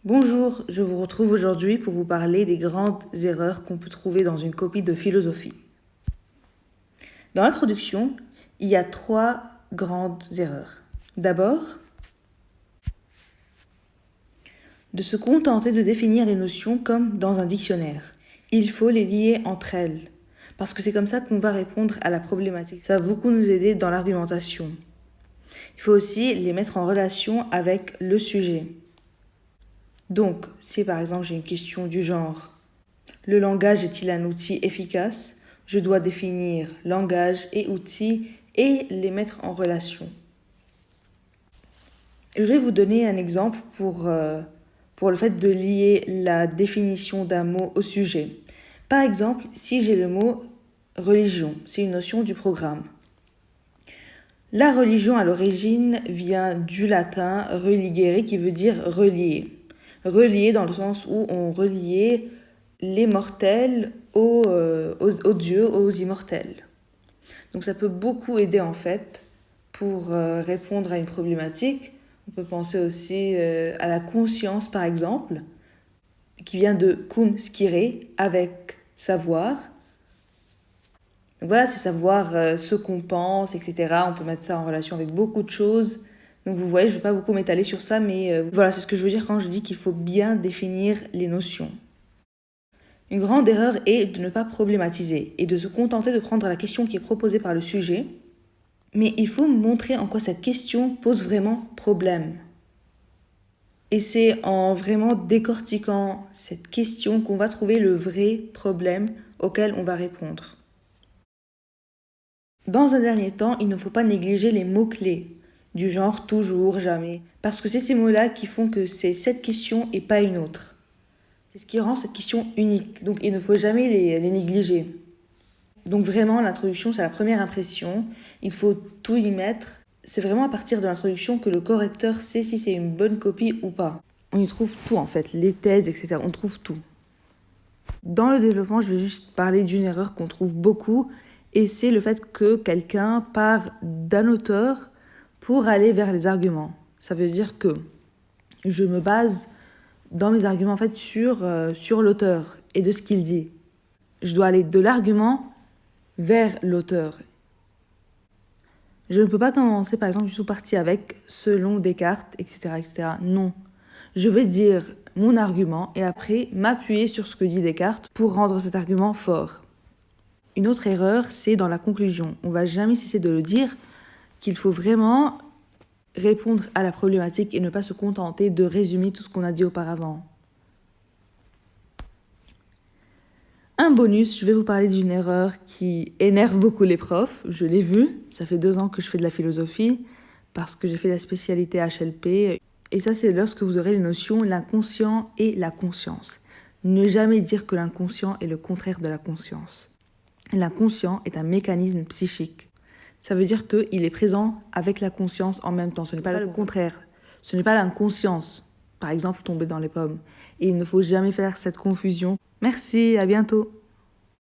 Bonjour, je vous retrouve aujourd'hui pour vous parler des grandes erreurs qu'on peut trouver dans une copie de philosophie. Dans l'introduction, il y a 3 grandes erreurs. D'abord, de se contenter de définir les notions comme dans un dictionnaire. Il faut les lier entre elles, parce que c'est comme ça qu'on va répondre à la problématique. Ça va beaucoup nous aider dans l'argumentation. Il faut aussi les mettre en relation avec le sujet. Donc, si par exemple j'ai une question du genre « Le langage est-il un outil efficace ?» je dois définir langage et outil et les mettre en relation. Je vais vous donner un exemple pour le fait de lier la définition d'un mot au sujet. Par exemple, si j'ai le mot « religion », c'est une notion du programme. La religion à l'origine vient du latin « religere » qui veut dire « relier ». Relier dans le sens où on reliait les mortels aux dieux, aux immortels. Donc ça peut beaucoup aider en fait pour répondre à une problématique. On peut penser aussi à la conscience par exemple, qui vient de cum scire, avec savoir. Donc voilà, c'est savoir ce qu'on pense, etc. On peut mettre ça en relation avec beaucoup de choses. Donc vous voyez, je ne vais pas beaucoup m'étaler sur ça, mais voilà, c'est ce que je veux dire quand je dis qu'il faut bien définir les notions. Une grande erreur est de ne pas problématiser et de se contenter de prendre la question qui est proposée par le sujet, mais il faut montrer en quoi cette question pose vraiment problème. Et c'est en vraiment décortiquant cette question qu'on va trouver le vrai problème auquel on va répondre. Dans un dernier temps, il ne faut pas négliger les mots-clés, du genre toujours, jamais, parce que c'est ces mots-là qui font que c'est cette question et pas une autre. C'est ce qui rend cette question unique, donc il ne faut jamais les négliger. Donc vraiment, l'introduction, c'est la première impression, il faut tout y mettre. C'est vraiment à partir de l'introduction que le correcteur sait si c'est une bonne copie ou pas. On y trouve tout en fait, les thèses, etc. On trouve tout. Dans le développement, je vais juste parler d'une erreur qu'on trouve beaucoup, et c'est le fait que quelqu'un part d'un auteur pour aller vers les arguments. Ça veut dire que je me base dans mes arguments en fait sur l'auteur et de ce qu'il dit. Je dois aller de l'argument vers l'auteur. Je ne peux pas commencer par exemple, je suis partie avec selon Descartes, etc., etc. Non. Je vais dire mon argument et après m'appuyer sur ce que dit Descartes pour rendre cet argument fort. Une autre erreur, c'est dans la conclusion. On ne va jamais cesser de le dire qu'il faut vraiment répondre à la problématique et ne pas se contenter de résumer tout ce qu'on a dit auparavant. Un bonus, je vais vous parler d'une erreur qui énerve beaucoup les profs. Je l'ai vu, ça fait 2 ans que je fais de la philosophie parce que j'ai fait la spécialité HLP. Et ça, c'est lorsque vous aurez les notions l'inconscient et la conscience. Ne jamais dire que l'inconscient est le contraire de la conscience. L'inconscient est un mécanisme psychique. Ça veut dire qu'il est présent avec la conscience en même temps. Ce n'est pas le contraire. Ce n'est pas l'inconscience, par exemple, tomber dans les pommes. Et il ne faut jamais faire cette confusion. Merci, à bientôt.